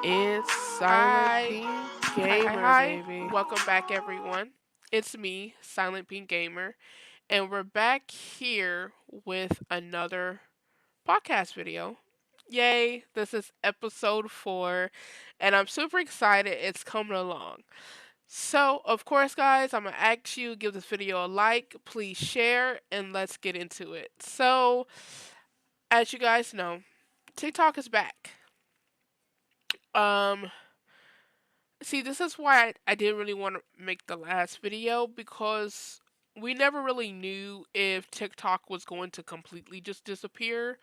It's Silent Hi, Pink hi, hi, Gamer, hi. baby. Welcome back, everyone. It's me, Silentpinkgamer, and we're back here with another podcast video. Yay, this is episode 4, and I'm super excited it's coming along. So, of course, guys, I'm gonna ask you give this video a like, please share, and let's get into it. So, as you guys know, TikTok is back. Um, See, this is why I didn't really want to make the last video because we never really knew if TikTok was going to completely just disappear.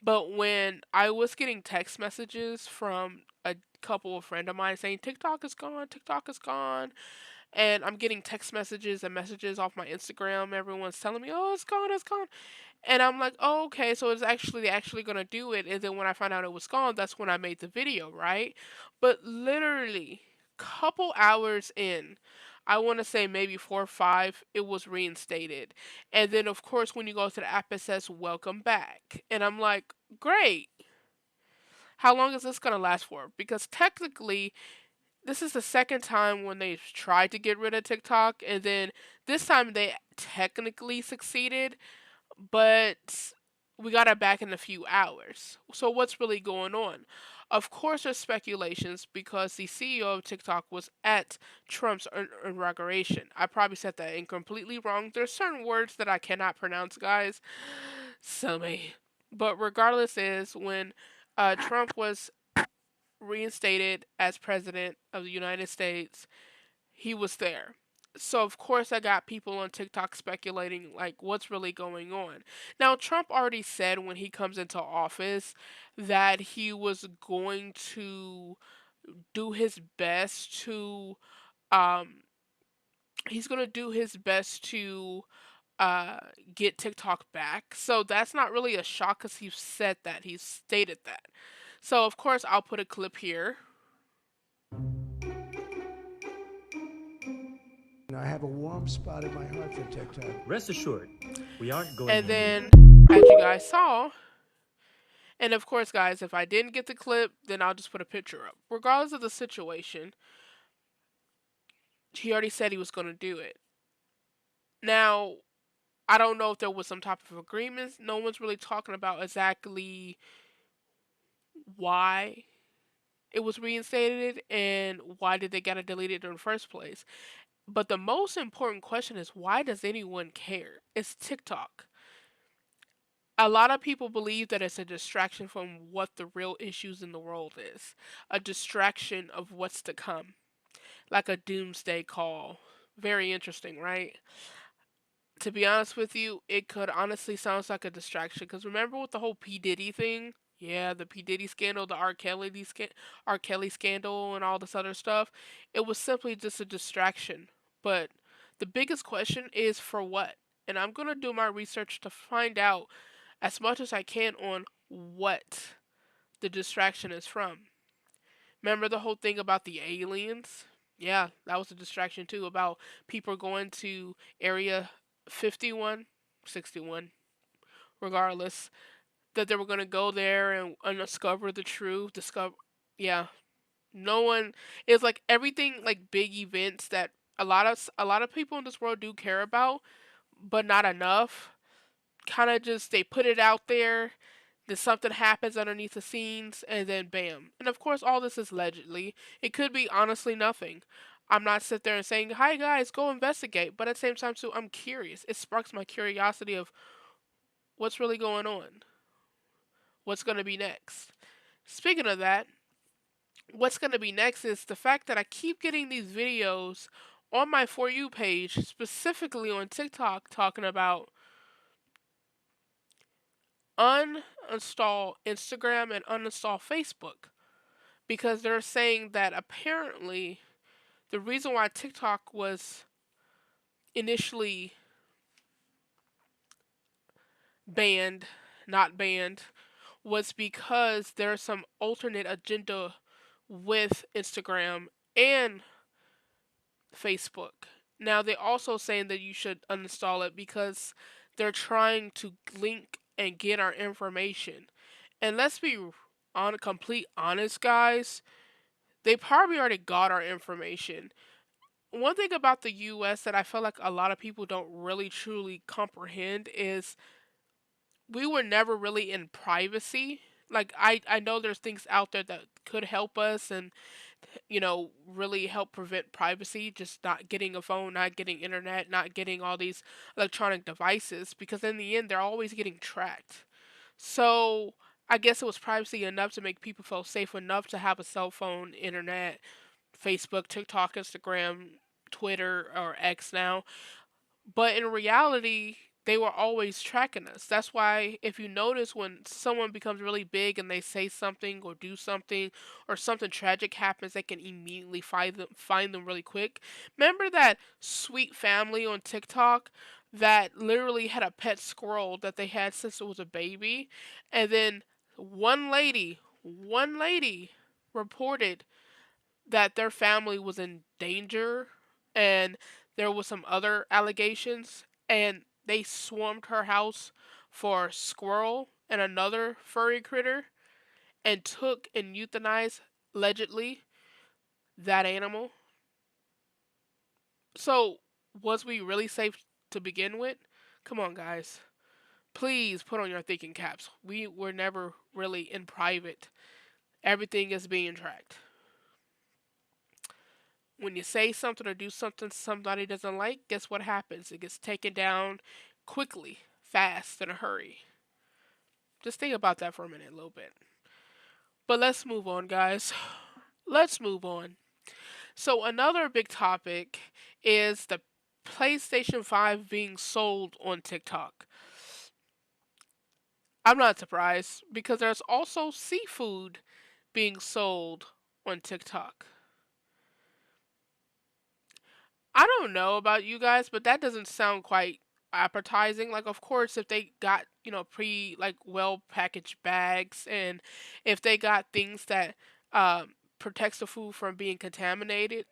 But when I was getting text messages from a couple of friends of mine saying TikTok is gone, and I'm getting text messages and messages off my Instagram, everyone's telling me, "Oh, it's gone." And I'm like, "Oh, okay, so it's actually they're actually gonna do it." And then when I found out it was gone, that's when I made the video, right? But literally, couple hours in, I want to say maybe 4 or 5, it was reinstated. And then of course, when you go to the app, it says "Welcome back," and I'm like, "Great." How long is this gonna last for? Because technically, this is the second time when they've tried to get rid of TikTok, and then this time they technically succeeded, but we got it back in a few hours. So what's really going on? Of course, there's speculations because the CEO of TikTok was at Trump's inauguration. I probably said that incompletely wrong. There's certain words that I cannot pronounce, guys. So me. But regardless, is when Trump was reinstated as president of the United States, he was there. So of course I got people on TikTok speculating like what's really going on. Now Trump already said when he comes into office that he was going to do his best to um he's going to do his best to uh get TikTok back. So that's not really a shock cuz he said that. He stated that. So of course I'll put a clip here. I have a warm spot in my heart for TikTok. Rest assured, we aren't going And anywhere. then as you guys saw, and of course, guys, if I didn't get the clip, then I'll just put a picture up. Regardless of the situation, he already said he was going to do it. Now, I don't know if there was some type of agreement. No one's really talking about exactly why it was reinstated and why did they get it deleted in the first place. But the most important question is why does anyone care? It's TikTok. A lot of people believe that it's a distraction from what the real issues in the world is, a distraction of what's to come, like a doomsday call. Very interesting, right? To be honest with you, it could honestly sounds like a distraction because remember with the whole P Diddy thing? Yeah, the P Diddy scandal, the R. Kelly scandal, and all this other stuff. It was simply just a distraction. But the biggest question is for what? And I'm gonna do my research to find out as much as I can on what the distraction is from. Remember the whole thing about the aliens? Yeah, that was a distraction too about people going to Area 51, 61, regardless, that they were going to go there and discover the truth. Yeah, no one. It's like everything, like big events that a lot of people in this world do care about, but not enough. Kind of just they put it out there, then something happens underneath the scenes, and then bam. And of course, all this is allegedly. It could be honestly nothing. I'm not sit there and saying, "Hi guys, go investigate," but at the same time, too, I'm curious. It sparks my curiosity of what's really going on, what's going to be next. Speaking of that, what's going to be next is the fact that I keep getting these videos on my For You page, specifically on TikTok, talking about uninstall Instagram and uninstall Facebook because they're saying that apparently the reason why TikTok was initially banned, not banned, was because there's some alternate agenda with Instagram and Facebook. Now they're also saying that you should uninstall it because they're trying to link and get our information. And let's be on complete honest, guys. They probably already got our information. One thing about the US that I feel like a lot of people don't really truly comprehend is we were never really in privacy. Like I know there's things out there that could help us and really help prevent privacy, just not getting a phone, not getting internet, not getting all these electronic devices because in the end they're always getting tracked. So I guess it was privacy enough to make people feel safe enough to have a cell phone, internet, Facebook, TikTok, Instagram, Twitter, or X now. But in reality, they were always tracking us. That's why, if you notice, when someone becomes really big and they say something or do something or something tragic happens, they can immediately find them really quick. Remember that sweet family on TikTok that literally had a pet squirrel that they had since it was a baby, and then one lady reported that their family was in danger and there was some other allegations and they swarmed her house for a squirrel and another furry critter and took and euthanized allegedly that animal. So was we really safe to begin with? Come on guys. Please put on your thinking caps. We were never really in private. Everything is being tracked. When you say something or do something somebody doesn't like, guess what happens? It gets taken down quickly, fast, in a hurry. Just think about that for a minute, a little bit. But let's move on, guys. Let's move on. So, another big topic is the PlayStation 5 being sold on TikTok. I'm not surprised because there's also seafood being sold on TikTok. I don't know about you guys, but that doesn't sound quite appetizing. Like, of course, if they got, like well packaged bags and if they got things that protects the food from being contaminated.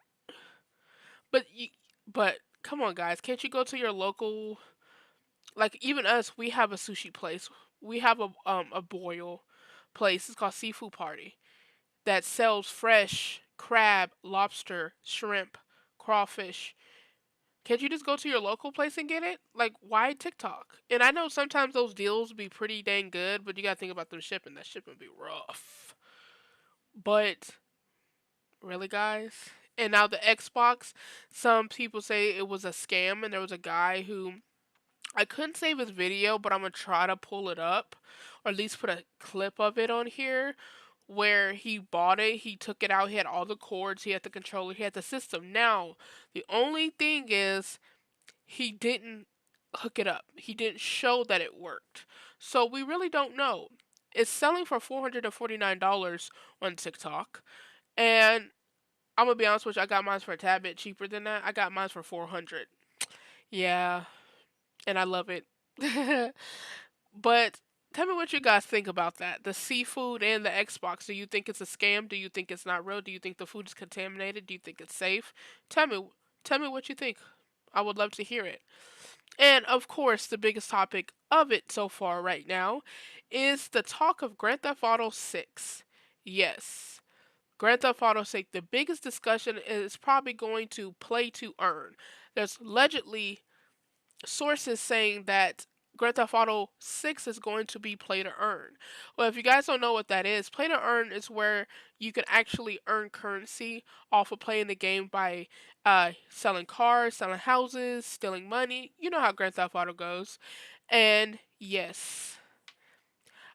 But but come on, guys, can't you go to your local, like even us, we have a sushi place. We have a boil place. It's called Seafood Party that sells fresh crab, lobster, shrimp, crawfish. Can't you just go to your local place and get it? Like, why TikTok? And I know sometimes those deals be pretty dang good, but you gotta think about them shipping. That shipping be rough. But really, guys? And now the Xbox, some people say it was a scam, and there was a guy who I couldn't save his video, but I'm gonna try to pull it up, or at least put a clip of it on here, where he bought it, he took it out, he had all the cords, he had the controller, he had the system. Now, the only thing is he didn't hook it up. He didn't show that it worked. So we really don't know. It's selling for $449 on TikTok. And I'm gonna be honest with you, I got mine for a tad bit cheaper than that. I got mine for 400. Yeah, and I love it. But tell me what you guys think about that. The seafood and the Xbox. Do you think it's a scam? Do you think it's not real? Do you think the food is contaminated? Do you think it's safe? Tell me tell me what you think. I would love to hear it. And of course, the biggest topic of it so far right now is the talk of Grand Theft Auto 6. Yes, Grand Theft Auto 6, the biggest discussion is probably going to play to earn. There's allegedly sources saying that Grand Theft Auto 6 is going to be play to earn. Well, if you guys don't know what that is, play to earn is where you can actually earn currency off of playing the game by selling cars, selling houses, stealing money. You know how Grand Theft Auto goes. And yes,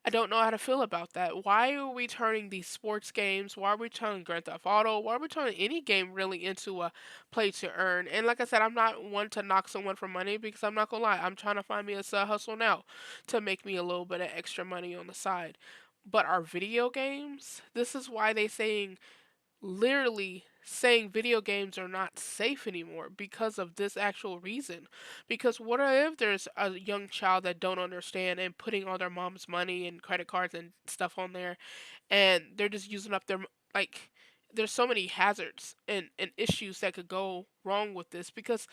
I don't know how to feel about that. Why are we turning these sports games? Why are we turning Grand Theft Auto? Why are we turning any game really into a play to earn? And like I said, I'm not one to knock someone for money because I'm not gonna lie, I'm trying to find me a side hustle now to make me a little bit of extra money on the side. But our video games, this is why they saying literally saying video games are not safe anymore because of this actual reason. Because what if there's a young child that don't understand and putting all their mom's money and credit cards and stuff on there and they're just using up their like there's so many hazards and issues that could go wrong with this because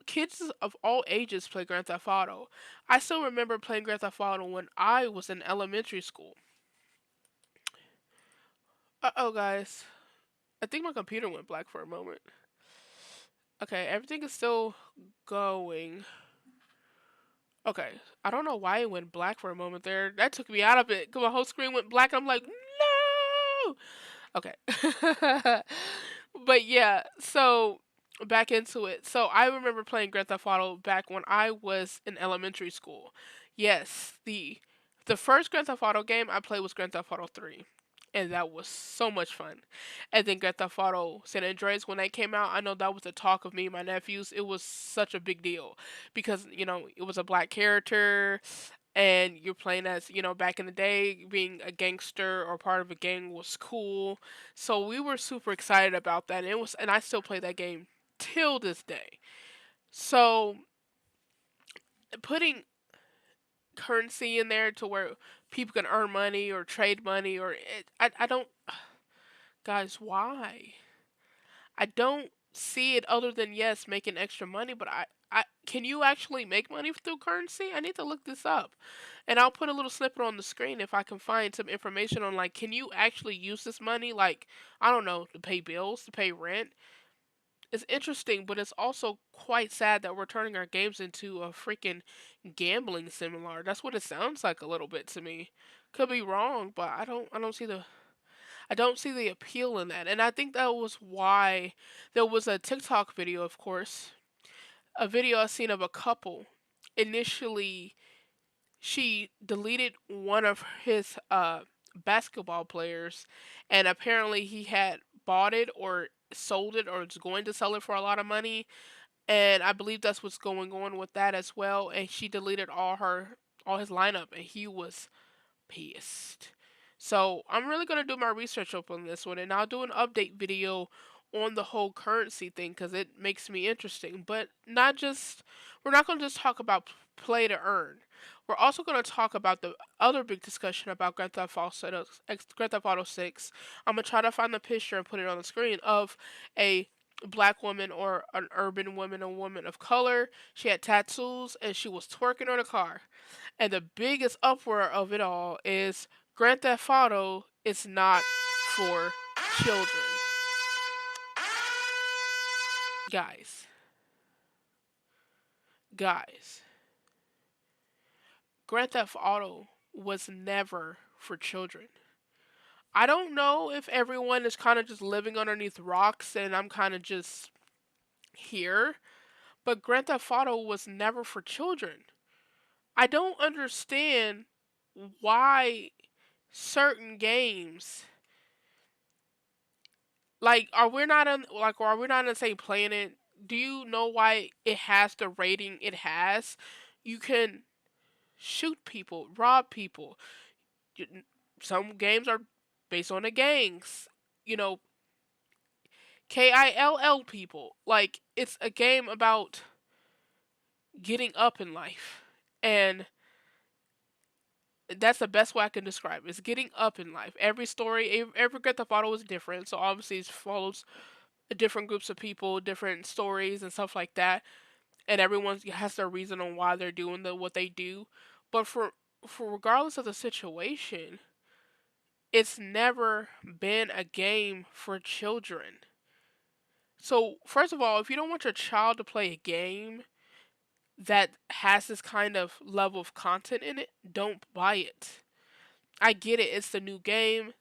kids of all ages play Grand Theft Auto. I still remember playing Grand Theft Auto when I was in elementary school. Uh oh, guys. I think my computer went black for a moment. Okay, everything is still going. Okay, I don't know why it went black for a moment there. That took me out of it. Cause my whole screen went black. I'm like, no. Okay. But yeah, so back into it. So I remember playing Grand Theft Auto back when I was in elementary school. Yes, the first Grand Theft Auto game I played was Grand Theft Auto 3. And that was so much fun. And then Grand Theft Auto San Andreas, when that came out, I know that was the talk of me and my nephews. It was such a big deal because, it was a black character and you're playing as, back in the day, being a gangster or part of a gang was cool. So we were super excited about that. And I still play that game till this day. So putting currency in there to where people can earn money or trade money I don't, guys, why? I don't see it other than yes, making extra money, but I can you actually make money through currency? I need to look this up. And I'll put a little snippet on the screen if I can find some information on like can you actually use this money like I don't know, to pay bills, to pay rent. It's interesting, but it's also quite sad that we're turning our games into a freaking gambling similar. That's what it sounds like a little bit to me. Could be wrong, but I don't see the appeal in that. And I think that was why there was a TikTok video, of course, a video I seen of a couple. Initially, she deleted one of his basketball players, and apparently he had bought it or sold it or is going to sell it for a lot of money. And I believe that's what's going on with that as well. And she deleted all his lineup, and he was pissed. So I'm really gonna do my research up on this one, and I'll do an update video on the whole currency thing because it makes me interesting. But not just we're not gonna just talk about play to earn. We're also gonna talk about the other big discussion about Grand Theft Auto 6. I'm gonna try to find the picture and put it on the screen of a black woman or an urban woman, a woman of color. She had tattoos and she was twerking on a car. And the biggest uproar of it all is Grand Theft Auto is not for children. Guys, guys, Grand Theft Auto was never for children. I don't know if everyone is kind of just living underneath rocks and I'm kind of just here, but Grand Theft Auto was never for children. I don't understand why certain games like are we not on the same planet? Do you know why it has the rating it has? You can shoot people, rob people. You- Some games are based on the gangs. You know, kill people. Like it's a game about getting up in life. And that's the best way I can describe it. It's getting up in life. Every story, every Grand Theft Auto is different, so obviously it follows different groups of people, different stories and stuff like that, and everyone has their reason on why they're doing what they do. But for regardless of the situation, it's never been a game for children. So first of all, if you don't want your child to play a game that has this kind of level of content in it, don't buy it. I get it, it's the new game.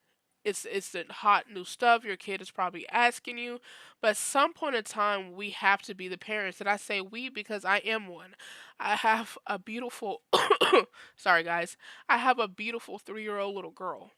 It's the hot new stuff. Your kid is probably asking you, but at some point in time, we have to be the parents. And I say we because I am one. I have a beautiful, sorry guys, I have a beautiful 3-year-old little girl.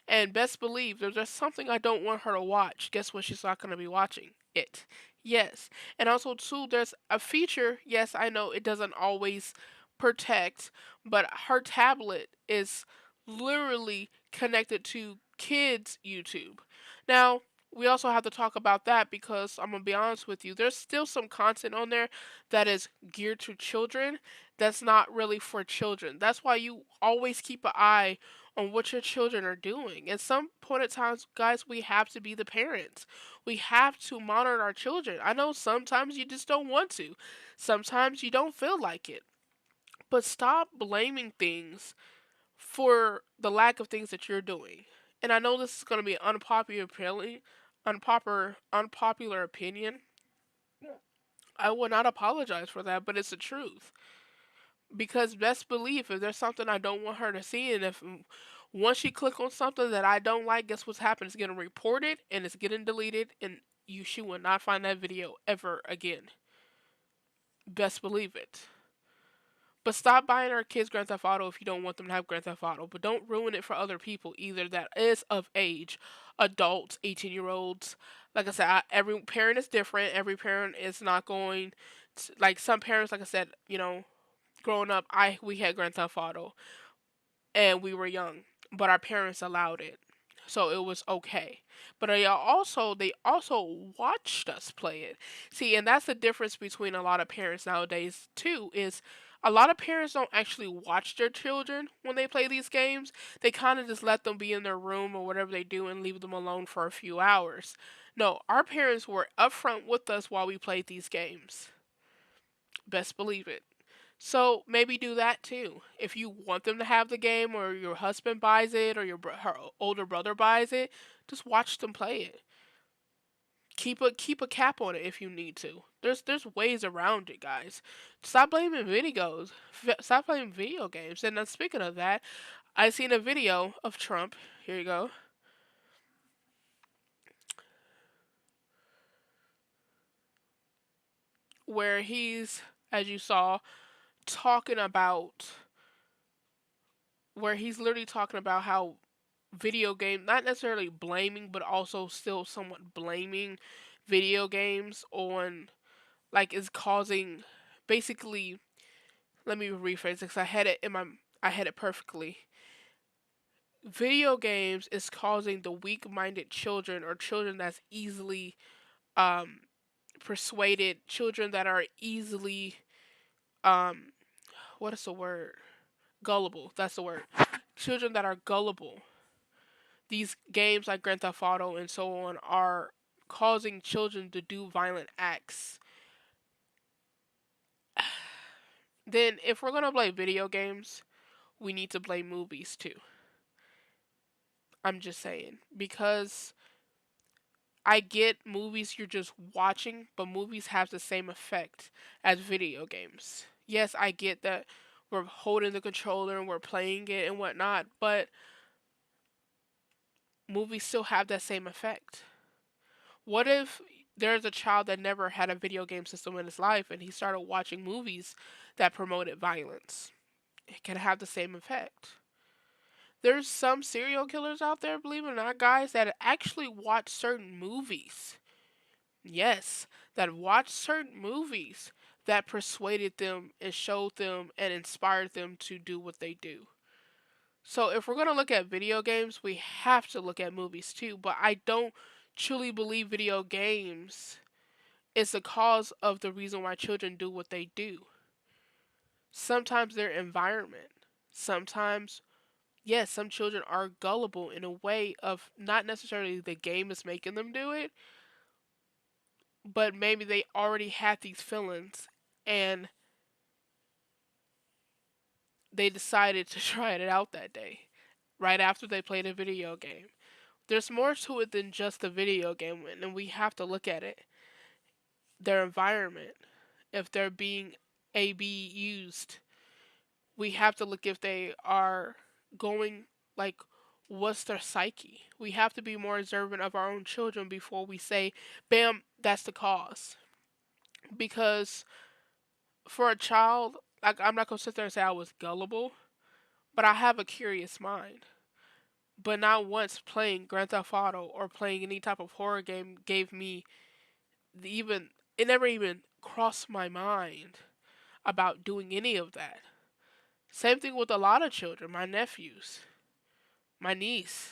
And best believe there's just something I don't want her to watch. Guess what? She's not going to be watching it. Yes. And also, too, there's a feature. Yes, I know it doesn't always protect, but her tablet is literally connected to kids' YouTube. Now, we also have to talk about that because I'm going to be honest with you, there's still some content on there that is geared to children that's not really for children. That's why you always keep an eye on what your children are doing. At some point in times, guys, we have to be the parents. We have to monitor our children. I know sometimes you just don't want to. Sometimes you don't feel like it. But stop blaming things for the lack of things that you're doing. And I know this is going to be unpopular opinion, unpopular opinion, I will not apologize for that, but it's the truth. Because best believe if there's something I don't want her to see, and if once she click on something that I don't like, guess what's happening? It's getting reported and it's getting deleted, and she will not find that video ever again. Best believe it. But stop buying our kids Grand Theft Auto if you don't want them to have Grand Theft Auto. But don't ruin it for other people either that is of age. Adults, 18-year-olds. Like I said, every parent is different. Every parent is not going to, like some parents, like I said, growing up, we had Grand Theft Auto and we were young, but our parents allowed it. So it was okay. But they also watched us play it. See, and that's the difference between a lot of parents nowadays too is a lot of parents don't actually watch their children when they play these games. They kind of just let them be in their room or whatever they do and leave them alone for a few hours. No, our parents were upfront with us while we played these games. Best believe it. So maybe do that too. If you want them to have the game, or your husband buys it, or her older brother buys it, just watch them play it. Keep a cap on it if you need to. There's ways around it, guys. Stop blaming videos. Stop playing video games. And then speaking of that, I seen a video of Trump. Here you go, where he's, as you saw, talking about where he's literally talking about how video game, not necessarily blaming but also still somewhat blaming video games on, like, is causing, basically, let me rephrase it because I had it perfectly. Video games is causing the weak-minded children, or children that's easily um persuaded, children that are easily um what is the word, gullible, that's the word, children that are gullible. These games like Grand Theft Auto and so on are causing children to do violent acts. Then, if we're gonna play video games, we need to play movies too. I'm just saying. Because I get movies you're just watching, but movies have the same effect as video games. Yes, I get that we're holding the controller and we're playing it and whatnot, but movies still have that same effect. What if there's a child that never had a video game system in his life and he started watching movies that promoted violence? It can have the same effect. There's some serial killers out there, believe it or not, guys, that actually watch certain movies. Yes, that watch certain movies that persuaded them and showed them and inspired them to do what they do. So if we're going to look at video games, we have to look at movies too, but I don't truly believe video games is the cause of the reason why children do what they do. Sometimes their environment. Sometimes, yes, some children are gullible in a way of not necessarily the game is making them do it, but maybe they already had these feelings and they decided to try it out that day, right after they played a video game. There's more to it than just the video game, and we have to look at it. Their environment, if they're being AB used, we have to look if they are going, like, what's their psyche. We have to be more observant of our own children before we say, bam, that's the cause. Because for a child, like, I'm not gonna sit there and say I was gullible, but I have a curious mind. But not once playing Grand Theft Auto or playing any type of horror game gave me even, it never even crossed my mind about doing any of that. Same thing with a lot of children, my nephews, my niece.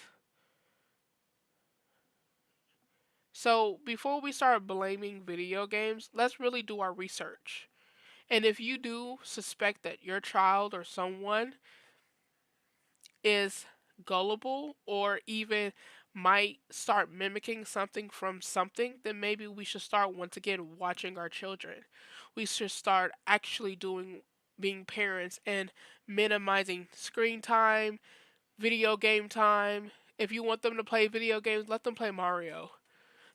So before we start blaming video games, let's really do our research. And if you do suspect that your child or someone is gullible or even might start mimicking something from something, then maybe we should start once again watching our children. We should start actually doing, being parents and minimizing screen time, video game time. If you want them to play video games, let them play Mario.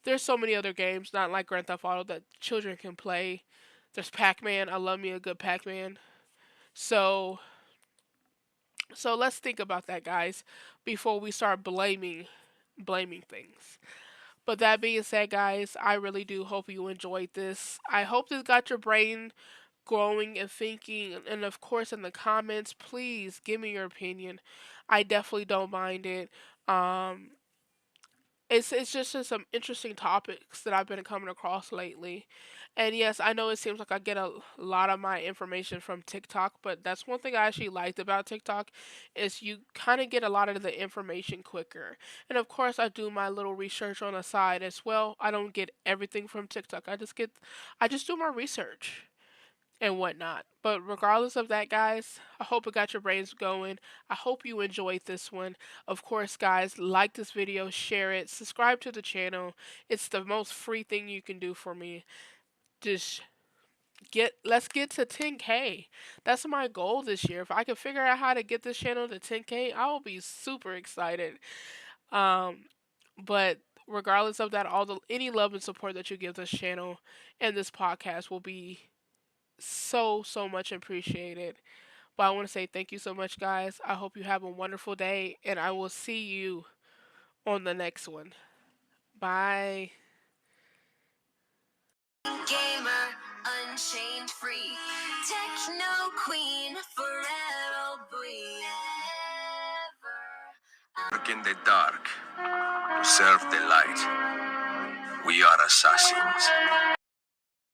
there's so many other games, not like Grand Theft Auto, that children can play. There's Pac-Man. I love me a good Pac-Man. So so let's think about that, guys, before we start blaming things. But that being said, guys, I really do hope you enjoyed this. I hope this got your brain growing and thinking. And of course, in the comments, please give me your opinion. I definitely don't mind it. Um, it's just some interesting topics that I've been coming across lately. And yes, I know it seems like I get a lot of my information from TikTok, but that's one thing I actually liked about TikTok is you kind of get a lot of the information quicker. And of course, I do my little research on the side as well. I don't get everything from TikTok. I just do my research and whatnot. But regardless of that, guys, I hope it got your brains going. I hope you enjoyed this one. Of course, guys, like this video, share it, subscribe to the channel. It's the most free thing you can do for me. Just let's get to 10K. That's my goal this year. If I can figure out how to get this channel to 10K, I will be super excited. Um, but regardless of that, all the any love and support that you give this channel and this podcast will be so much appreciated. But I want to say thank you so much, guys. I hope you have a wonderful day, and I will see you on the next one. Bye. Gamer, unchained free, techno queen, forever be. Work in the dark to serve the light. We are assassins.